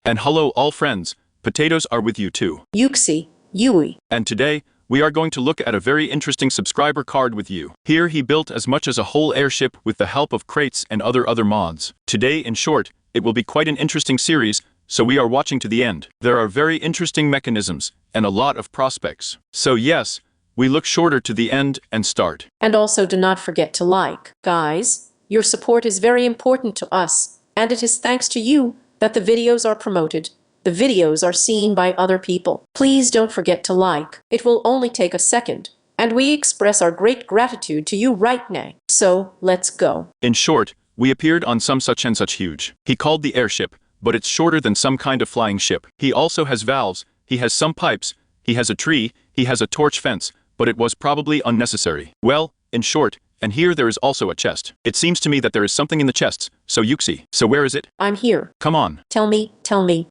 And hello all friends, potatoes are with you too. Yuxi, Yui. And today, we are going to look at a very interesting subscriber card with you. Here he built as much as a whole airship with the help of crates and other mods. Today, in short, it will be quite an interesting series, so we are watching to the end. There are very interesting mechanisms and a lot of prospects. So yes, we look shorter to the end and start. And also do not forget to like. Guys, your support is very important to us, and it is thanks to you that the videos are promoted. The videos are seen by other people. Please don't forget to like. It will only take a second, and we express our great gratitude to you right now. So, let's go. In short, we appeared on some such and such huge. He called the airship, but it's shorter than some kind of flying ship. He also has valves, he has some pipes, he has a tree, he has a torch fence, but it was probably unnecessary. Well, in short, and here there is also a chest. It seems to me that there is something in the chests, so Yuxi. So where is it? I'm here. Come on. Tell me.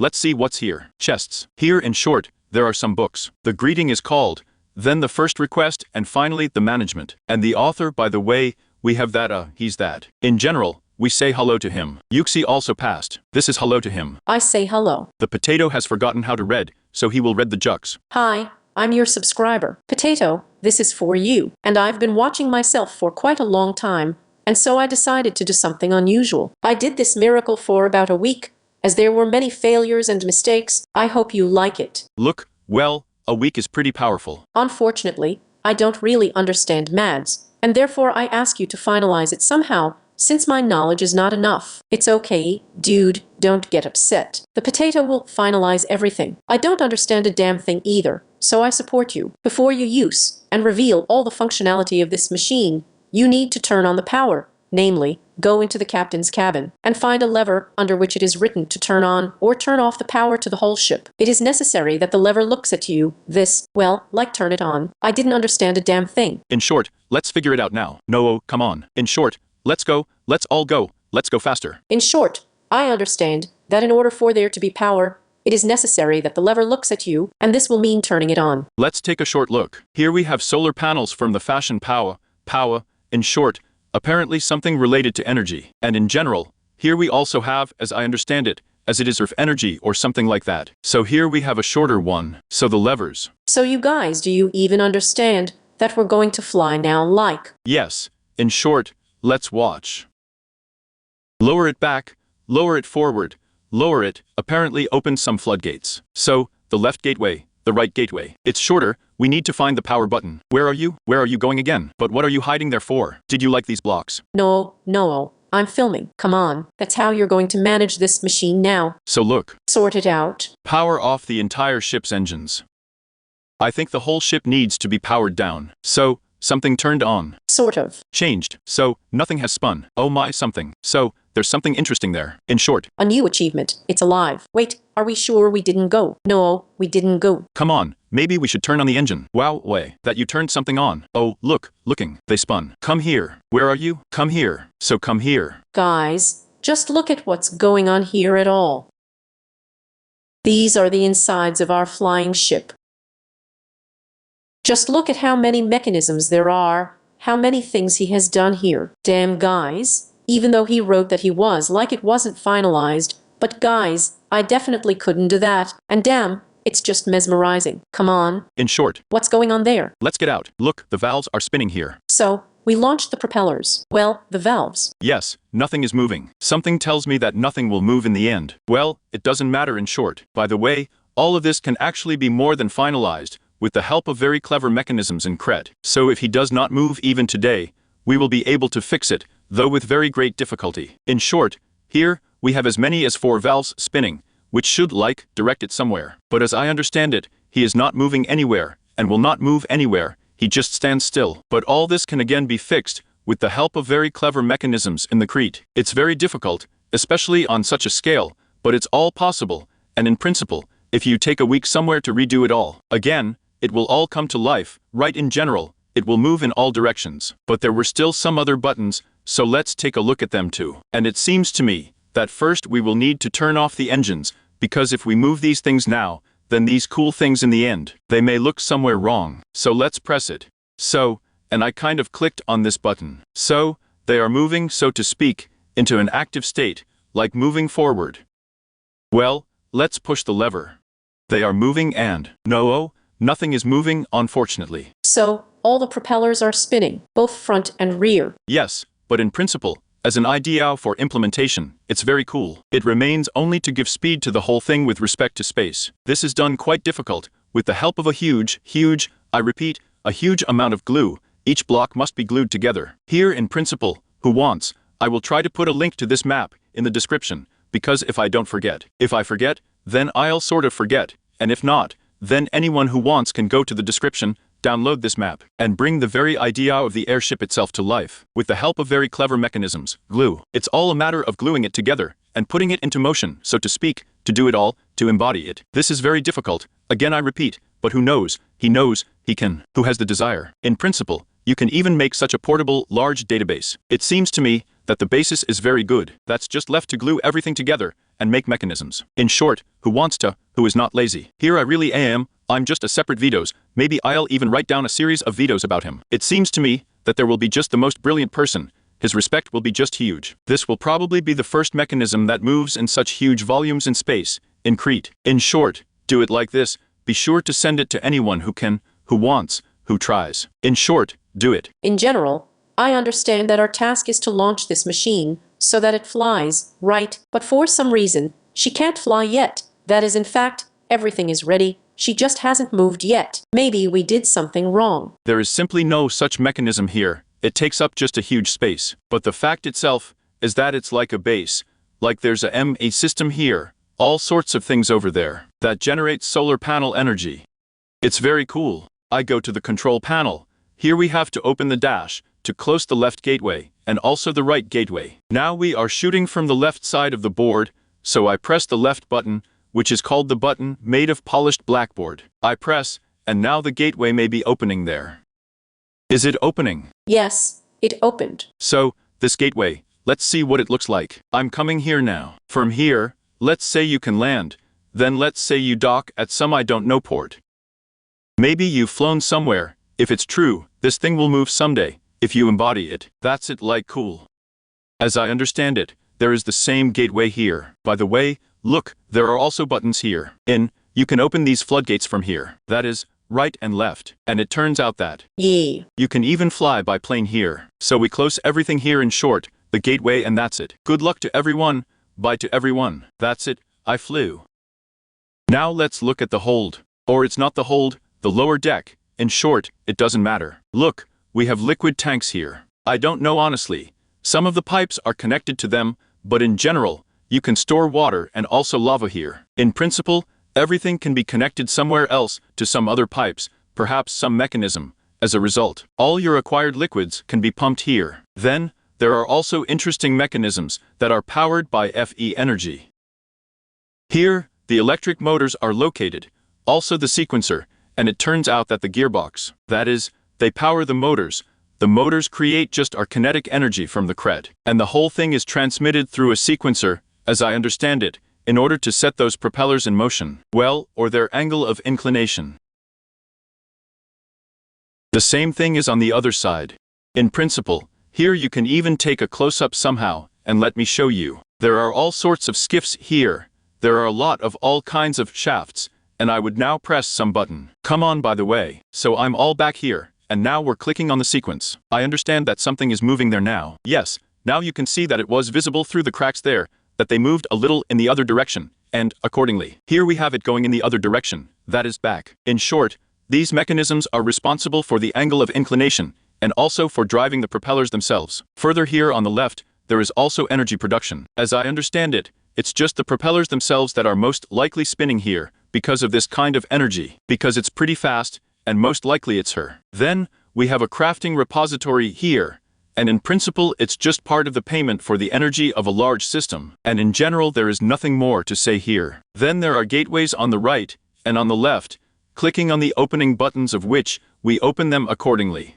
Let's see what's here. Chests. Here in short, there are some books. The greeting is called, then the first request, and finally the management. And the author, by the way, we have that he's that. In general, we say hello to him. Yuxi also passed. This is hello to him. I say hello. The potato has forgotten how to read, so he will read the jux. Hi, I'm your subscriber. Potato, this is for you. And I've been watching myself for quite a long time, and so I decided to do something unusual. I did this miracle for about a week, as there were many failures and mistakes. I hope you like it. Look, well, a week is pretty powerful. Unfortunately, I don't really understand maths, and therefore I ask you to finalize it somehow, since my knowledge is not enough. It's okay, dude, don't get upset. The potato will finalize everything. I don't understand a damn thing either, so I support you. Before you use and reveal all the functionality of this machine, you need to turn on the power, namely, go into the captain's cabin and find a lever under which it is written to turn on or turn off the power to the whole ship. It is necessary that the lever looks at you, like turn it on. I didn't understand a damn thing. In short, let's figure it out now. No, come on. In short, let's go, let's all go, let's go faster. In short, I understand that in order for there to be power, it is necessary that the lever looks at you, and this will mean turning it on. Let's take a short look. Here we have solar panels from the fashion power, in short, apparently something related to energy. And in general, here we also have, as I understand it, as it is earth energy or something like that. So here we have a shorter one, so the levers. So you guys, do you even understand that we're going to fly now like? Yes, in short, let's watch. Lower it back, lower it forward, lower it, apparently opens some floodgates. So, the left gateway, the right gateway. It's shorter, we need to find the power button. Where are you? Where are you going again? But what are you hiding there for? Did you like these blocks? No, I'm filming. Come on, that's how you're going to manage this machine now. So look. Sort it out. Power off the entire ship's engines. I think the whole ship needs to be powered down. So, something turned on. Sort of. Changed. So, nothing has spun. Oh my something. So, there's something interesting there. In short. A new achievement. It's alive. Wait, are we sure we didn't go? No, we didn't go. Come on, maybe we should turn on the engine. Wow, way. That you turned something on. Oh, looking. They spun. Come here. Where are you? Come here. So come here. Guys, just look at what's going on here at all. These are the insides of our flying ship. Just look at how many mechanisms there are, how many things he has done here. Damn, guys. Even though he wrote that he was like it wasn't finalized, but guys, I definitely couldn't do that, and damn, it's just mesmerizing. Come on. In short. What's going on there? Let's get out. Look, the valves are spinning here. So, we launched the propellers. Well, the valves. Yes, nothing is moving. Something tells me that nothing will move in the end. Well, it doesn't matter in short. By the way, all of this can actually be more than finalized, with the help of very clever mechanisms in Cret. So if he does not move even today, we will be able to fix it, though with very great difficulty. In short, here, we have as many as 4 valves spinning, which should direct it somewhere. But as I understand it, he is not moving anywhere, and will not move anywhere, he just stands still. But all this can again be fixed, with the help of very clever mechanisms in the Crete. It's very difficult, especially on such a scale, but it's all possible, and in principle, if you take a week somewhere to redo it all, again, it will all come to life, right in general, it will move in all directions. But there were still some other buttons, so let's take a look at them too. And it seems to me that first we will need to turn off the engines, because if we move these things now, then these cool things in the end, they may look somewhere wrong. So let's press it. So, and I kind of clicked on this button. So, they are moving, so to speak, into an active state, like moving forward. Well, let's push the lever. They are moving and, no, nothing is moving, unfortunately. So, all the propellers are spinning, both front and rear. Yes, but in principle, as an idea for implementation, it's very cool. It remains only to give speed to the whole thing with respect to space. This is done quite difficult, with the help of a huge, I repeat, a huge amount of glue. Each block must be glued together. Here in principle, who wants, I will try to put a link to this map in the description, because if I don't forget. If I forget, then I'll sort of forget, and if not, then anyone who wants can go to the description, download this map, and bring the very idea of the airship itself to life, with the help of very clever mechanisms, glue. It's all a matter of gluing it together, and putting it into motion, so to speak, to do it all, to embody it. This is very difficult, again I repeat, but who knows, he can, who has the desire. In principle, you can even make such a portable, large database. It seems to me that the basis is very good, that's just left to glue everything together, and make mechanisms. In short, who wants to, who is not lazy. Here I really am, I'm just a separate videos, maybe I'll even write down a series of videos about him. It seems to me that there will be just the most brilliant person, his respect will be just huge. This will probably be the first mechanism that moves in such huge volumes in space, in Crete. In short, do it like this, be sure to send it to anyone who can, who wants, who tries. In short, do it. In general, I understand that our task is to launch this machine, so that it flies, right? But for some reason, she can't fly yet. That is, in fact, everything is ready, she just hasn't moved yet. Maybe we did something wrong. There is simply no such mechanism here. It takes up just a huge space. But the fact itself is that it's like a base, like there's a system here, all sorts of things over there, that generates solar panel energy. It's very cool. I go to the control panel. Here we have to open the dash, to close the left gateway, and also the right gateway. Now we are shooting from the left side of the board, so I press the left button, which is called the button made of polished blackboard. I press, and now the gateway may be opening there. Is it opening? Yes, it opened. So, this gateway, let's see what it looks like. I'm coming here now. From here, let's say you can land, then let's say you dock at some I don't know port. Maybe you've flown somewhere. If it's true, this thing will move someday, if you embody it. That's it, like cool. As I understand it, there is the same gateway here. By the way, look, there are also buttons here. You can open these floodgates from here. That is, right and left. And it turns out that Yeah. you can even fly by plane here. So we close everything here, in short, the gateway, and that's it. Good luck to everyone. Bye to everyone. That's it, I flew. Now let's look at the hold. Or it's not the hold, the lower deck. In short, it doesn't matter. Look, we have liquid tanks here. I don't know honestly. Some of the pipes are connected to them, but in general, you can store water and also lava here. In principle, everything can be connected somewhere else to some other pipes, perhaps some mechanism. As a result, all your acquired liquids can be pumped here. Then, there are also interesting mechanisms that are powered by Fe energy. Here, the electric motors are located, also the sequencer, and it turns out that the gearbox, that is, they power the motors. The motors create just our kinetic energy from the cred, and the whole thing is transmitted through a sequencer, as I understand it, in order to set those propellers in motion, well, or their angle of inclination. The same thing is on the other side. In principle, here you can even take a close-up somehow, and let me show you. There are all sorts of skiffs here. There are a lot of all kinds of shafts, and I would now press some button. Come on, by the way. So I'm all back here, and now we're clicking on the sequence. I understand that something is moving there now. Yes, now you can see that it was visible through the cracks there, that they moved a little in the other direction, and, accordingly, here we have it going in the other direction, that is back. In short, these mechanisms are responsible for the angle of inclination, and also for driving the propellers themselves. Further here on the left, there is also energy production. As I understand it, it's just the propellers themselves that are most likely spinning here, because of this kind of energy, because it's pretty fast, and most likely it's her. Then, we have a crafting repository here, and in principle it's just part of the payment for the energy of a large system, and in general there is nothing more to say here. Then there are gateways on the right, and on the left, clicking on the opening buttons of which, we open them accordingly.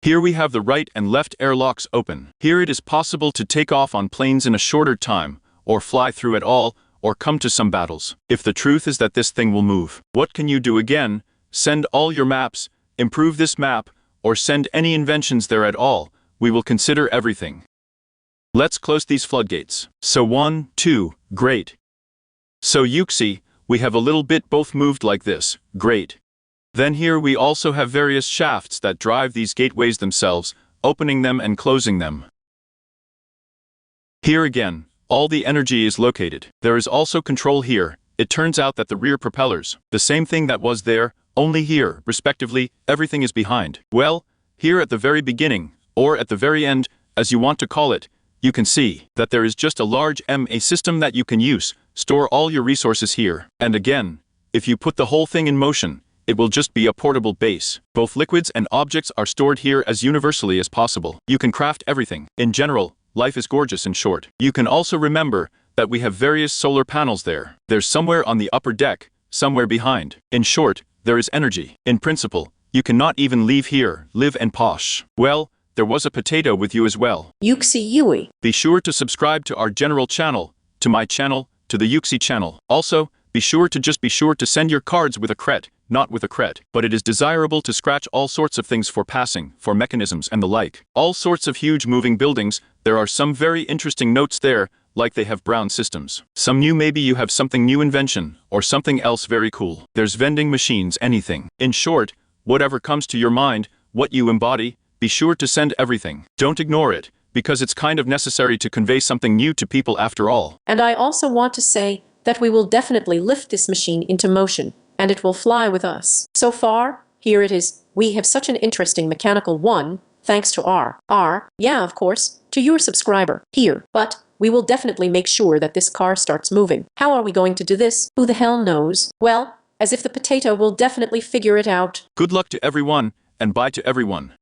Here we have the right and left airlocks open. Here it is possible to take off on planes in a shorter time, or fly through at all, or come to some battles. If the truth is that this thing will move, what can you do again? Send all your maps, improve this map, or send any inventions there at all. We will consider everything. Let's close these floodgates. So 1, 2, great. So Yuxi, we have a little bit both moved like this. Great. Then here we also have various shafts that drive these gateways themselves, opening them and closing them. Here again, all the energy is located. There is also control here. It turns out that the rear propellers, the same thing that was there, only here, respectively, everything is behind. Well, here at the very beginning, or at the very end, as you want to call it, you can see that there is just a large MA system that you can use, store all your resources here. And again, if you put the whole thing in motion, it will just be a portable base. Both liquids and objects are stored here as universally as possible. You can craft everything. In general, life is gorgeous in short. You can also remember that we have various solar panels there. There's somewhere on the upper deck, somewhere behind. In short, there is energy. In principle, you cannot even leave here, live and posh. Well, there was a potato with you as well. Yuxi Yui. Be sure to subscribe to our general channel, to my channel, to the Yuxi channel. Also, be sure to send your cards with a cret, not with a cret. But it is desirable to scratch all sorts of things for passing, for mechanisms and the like. All sorts of huge moving buildings. There are some very interesting notes there, like they have brown systems. Some new, maybe you have something new invention, or something else very cool. There's vending machines, anything. In short, whatever comes to your mind, what you embody, be sure to send everything. Don't ignore it, because it's kind of necessary to convey something new to people after all. And I also want to say that we will definitely lift this machine into motion, and it will fly with us. So far, here it is. We have such an interesting mechanical one, thanks to yeah, of course, to your subscriber here. But we will definitely make sure that this car starts moving. How are we going to do this? Who the hell knows? Well, as if the potato will definitely figure it out. Good luck to everyone, and bye to everyone.